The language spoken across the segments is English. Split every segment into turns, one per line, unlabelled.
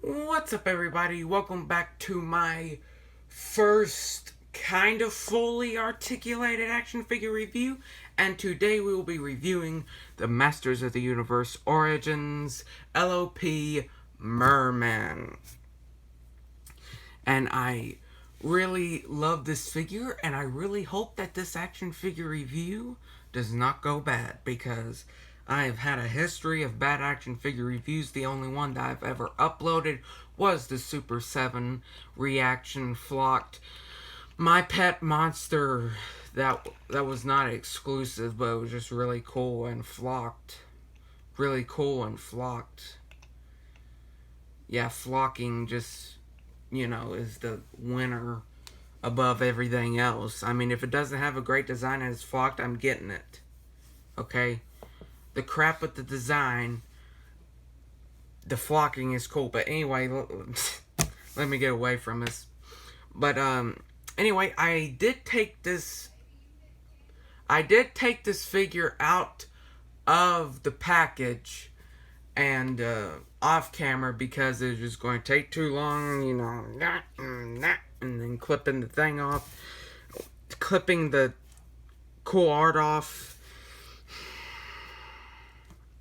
What's up, everybody? Welcome back to my first kind of fully articulated action figure review, and today we will be reviewing the Masters of the Universe Origins LOP Merman. And I really love this figure, and I really hope that this action figure review does not go bad, because I have had a history of bad action figure reviews. The only one that I've ever uploaded was the Super 7 reaction flocked My Pet Monster. That was not exclusive, but it was just really cool and flocked. Really cool and flocked. Yeah, flocking just, is the winner above everything else. I mean, if it doesn't have a great design and it's flocked, I'm getting it. Okay? The crap with the design, the flocking is cool. But anyway, let me get away from this. But anyway, I did take this figure out of the package and off camera because it was just going to take too long, and then clipping the thing off, clipping the cool art off.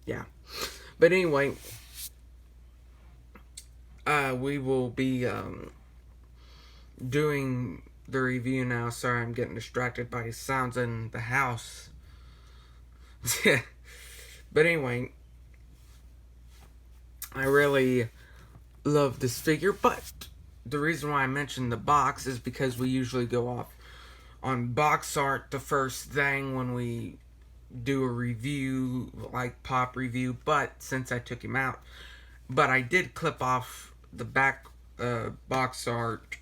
Yeah. But anyway, we will be doing the review now. Sorry, I'm getting distracted by the sounds in the house. But anyway, I really love this figure, but the reason why I mentioned the box is because we usually go off on box art the first thing when we do a review, like pop review. But since I took him out, but I did clip off the back box art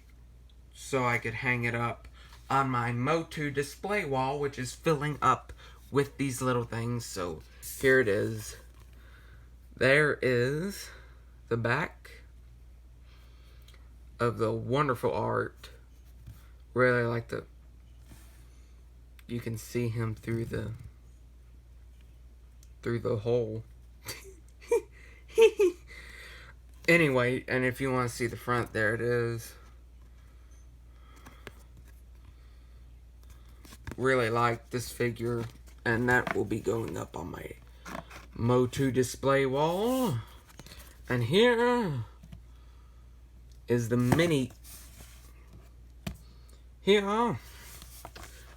so I could hang it up on my Motu display wall, which is filling up with these little things. So here it is. There is the back of the wonderful art. Really like you can see him through the hole. Anyway, and if you want to see the front, there it is. Really like this figure, and that will be going up on my Motu display wall. And here is the mini. Here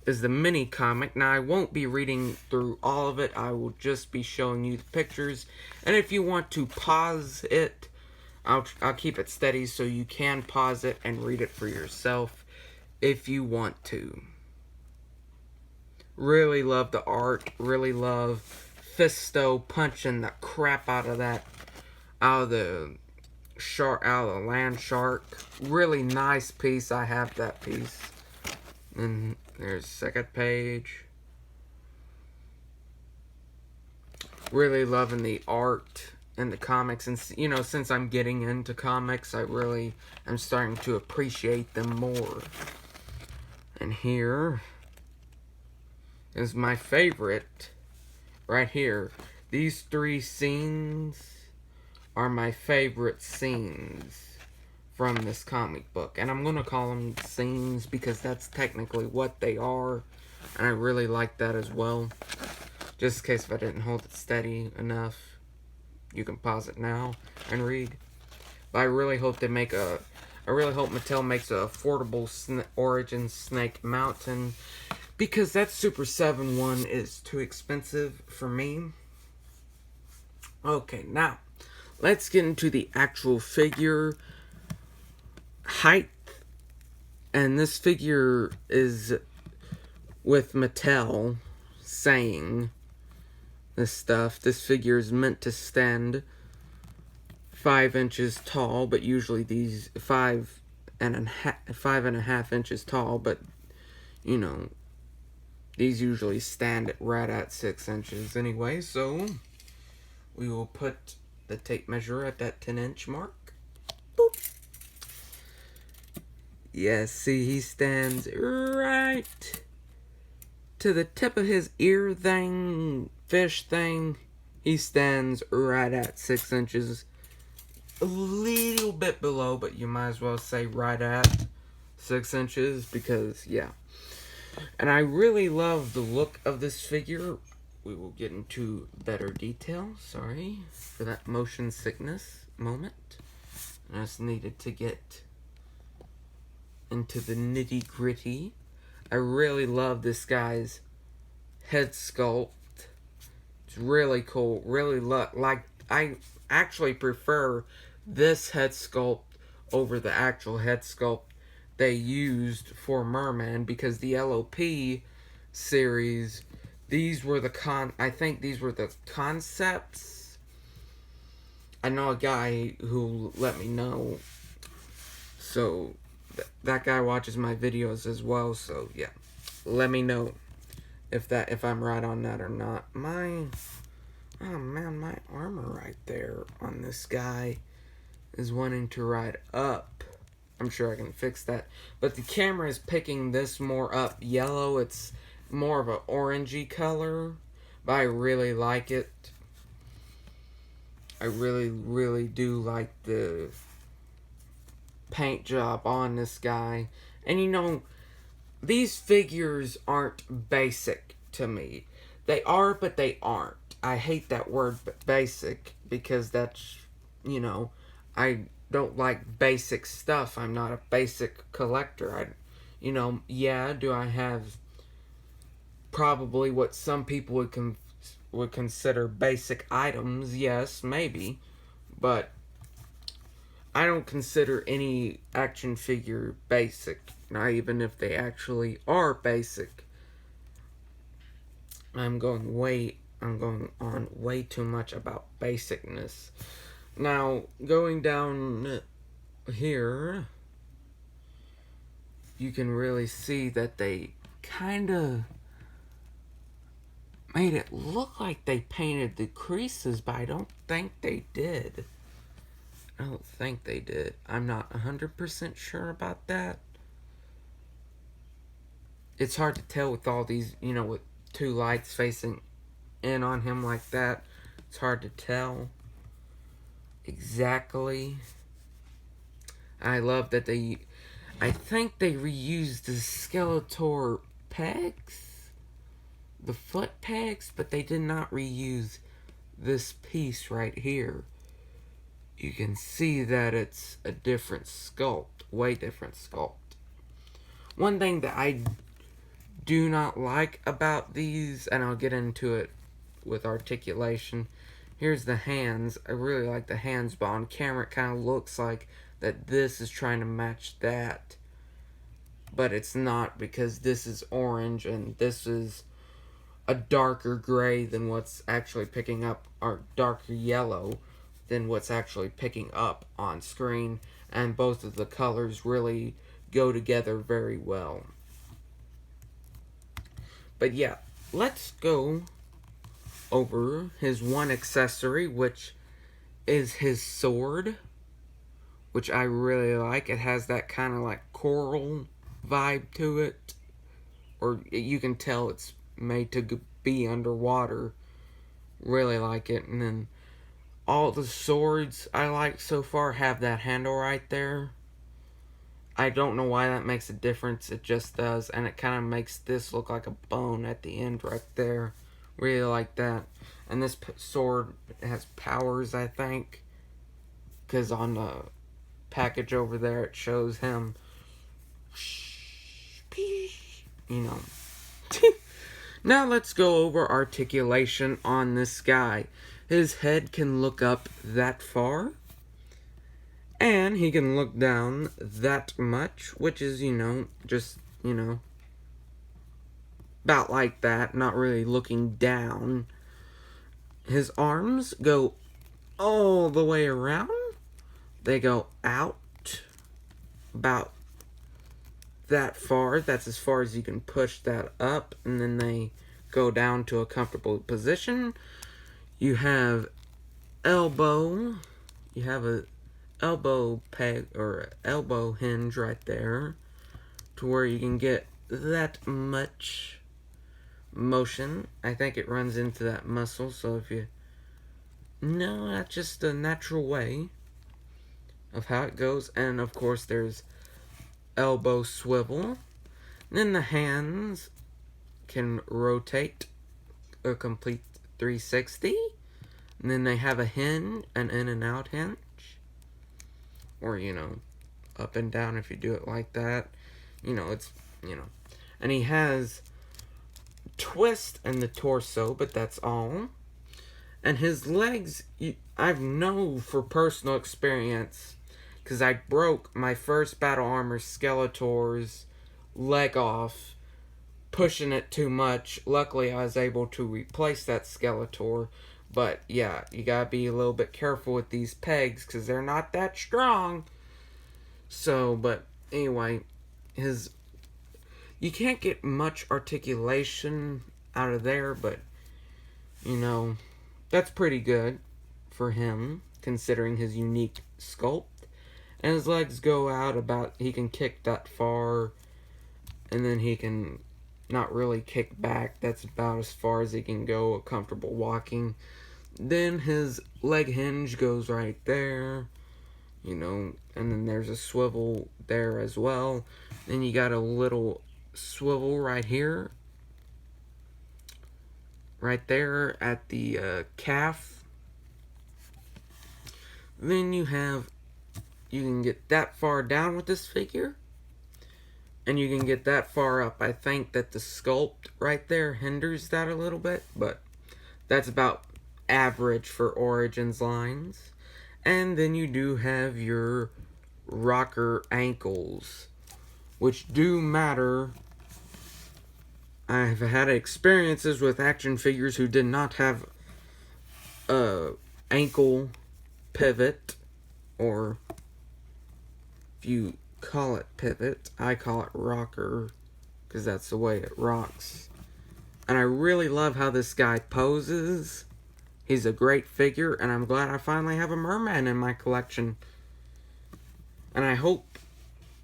is the mini comic. Now, I won't be reading through all of it. I will just be showing you the pictures. And if you want to pause it, I'll keep it steady so you can pause it and read it for yourself if you want to. Really love the art. Really love Fisto punching the crap out of the land shark. Really nice piece. I have that piece. And there's the second page. Really loving the art and the comics. And, since I'm getting into comics, I really am starting to appreciate them more. And here is my favorite right here. These three scenes are my favorite scenes from this comic book. And I'm going to call them scenes because that's technically what they are. And I really like that as well. Just in case if I didn't hold it steady enough, you can pause it now and read. But I really hope they make I really hope Mattel makes an affordable Origin Snake Mountain, because that Super 7 one is too expensive for me. Okay, now let's get into the actual figure height. And this figure is with Mattel saying this stuff. This figure is meant to stand 5 inches tall, but usually these 5.5 inches tall, but these usually stand right at 6 inches anyway. So we will put the tape measure at that 10-inch mark. Boop. Yes, see, he stands right to the tip of his ear thing, fish thing. He stands right at 6 inches. A little little bit below, but you might as well say right at 6 inches because, yeah. And I really love the look of this figure. We will get into better detail. Sorry for that motion sickness moment. I just needed to get into the nitty gritty. I really love this guy's head sculpt. It's really cool. Really like, I actually prefer this head sculpt over the actual head sculpt they used for Merman, because the LOP series, these were the I think these were the concepts. I know a guy who let me know, so that guy watches my videos as well, so yeah, let me know if I'm right on that or not. Oh man, my armor right there on this guy is wanting to ride up. I'm sure I can fix that. But the camera is picking this more up yellow. It's more of an orangey color. But I really like it. I really, really do like the paint job on this guy. And you know, these figures aren't basic to me. They are, but they aren't. I hate that word basic because that's, you know, I don't like basic stuff. I'm not a basic collector. Yeah, do I have probably what some people would consider basic items? Yes, maybe. But I don't consider any action figure basic, not even if they actually are basic. I'm going on way too much about basicness. Now, going down here, you can really see that they kind of made it look like they painted the creases, but I don't think they did. I'm not 100% sure about that. It's hard to tell with all these, with two lights facing in on him like that. It's hard to tell exactly. I love that I think they reused the Skeletor pegs, the foot pegs, but they did not reuse this piece right here. You can see that it's a different sculpt, way different sculpt. One thing that I do not like about these, and I'll get into it with articulation, here's the hands. I really like the hands, but on camera it kind of looks like that this is trying to match that, but it's not, because this is orange and this is a darker gray than what's actually picking up, or darker yellow than what's actually picking up on screen, and both of the colors really go together very well. But yeah, let's go over his one accessory, which is his sword, which I really like. It has that kind of like coral vibe to it, or you can tell it's made to be underwater. Really like it. And then all the swords I like so far have that handle right there. I don't know why that makes a difference. It just does. And it kind of makes this look like a bone at the end right there. Really like that. And this sword has powers, I think, because on the package over there it shows him, Now let's go over articulation on this guy. His head can look up that far, and he can look down that much, which is, just, about like that, not really looking down. His arms go all the way around. They go out about that far. That's as far as you can push that up, and then they go down to a comfortable position. You have elbow. You have a elbow peg or elbow hinge right there, to where you can get that much motion. I think it runs into that muscle, so if you... No, that's just the natural way of how it goes. And of course there's elbow swivel. Then the hands can rotate a complete 360. And then they have a hinge, an in and out hinge. Or, you know, up and down if you do it like that. You know, it's, you know. And he has twist in the torso, but that's all. And his legs, I've known for personal experience, because I broke my first Battle Armor Skeletor's leg off, pushing it too much. Luckily, I was able to replace that Skeletor. But, yeah, you gotta be a little bit careful with these pegs, because they're not that strong. So, but, anyway, you can't get much articulation out of there, but, you know, that's pretty good for him, considering his unique sculpt. And his legs go out about, he can kick that far, and then he can not really kick back. That's about as far as he can go, comfortable walking. Then his leg hinge goes right there, you know, and then there's a swivel there as well. Then you got a little swivel right here, right there at the calf. Then you can get that far down with this figure, and you can get that far up. I think that the sculpt right there hinders that a little bit, but that's about average for Origins lines. And then you do have your rocker ankles, which do matter. I've had experiences with action figures who did not have a ankle pivot, or if you call it pivot, I call it rocker, because that's the way it rocks. And I really love how this guy poses. He's a great figure, and I'm glad I finally have a merman in my collection. And I hope,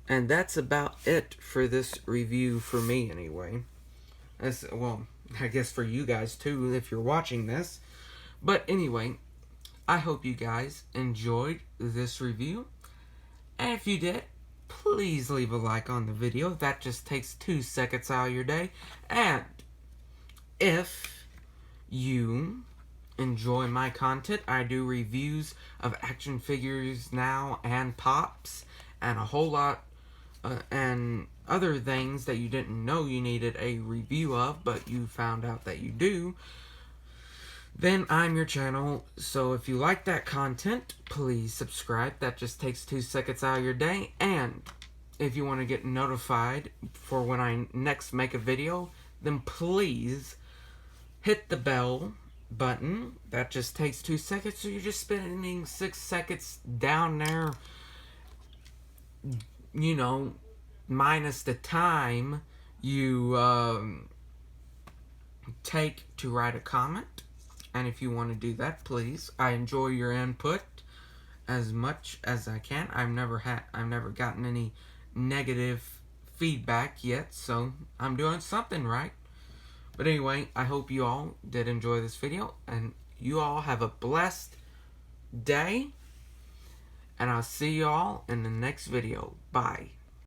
and that's about it for this review for me anyway. Well, I guess for you guys too, if you're watching this. But anyway, I hope you guys enjoyed this review. And if you did, please leave a like on the video. That just takes 2 seconds out of your day. And if you enjoy my content, I do reviews of action figures now and pops and a whole lot and other things that you didn't know you needed a review of, but you found out that you do. Then I'm your channel. So if you like that content, please subscribe. That just takes 2 seconds out of your day. And if you want to get notified for when I next make a video, then please hit the bell button. That just takes 2 seconds, so you're just spending 6 seconds down there, you know, minus the time you take to write a comment. And if you want to do that, please. I enjoy your input as much as I can. I've never gotten any negative feedback yet, so I'm doing something right. But anyway, I hope you all did enjoy this video, and you all have a blessed day, and I'll see you all in the next video. Bye.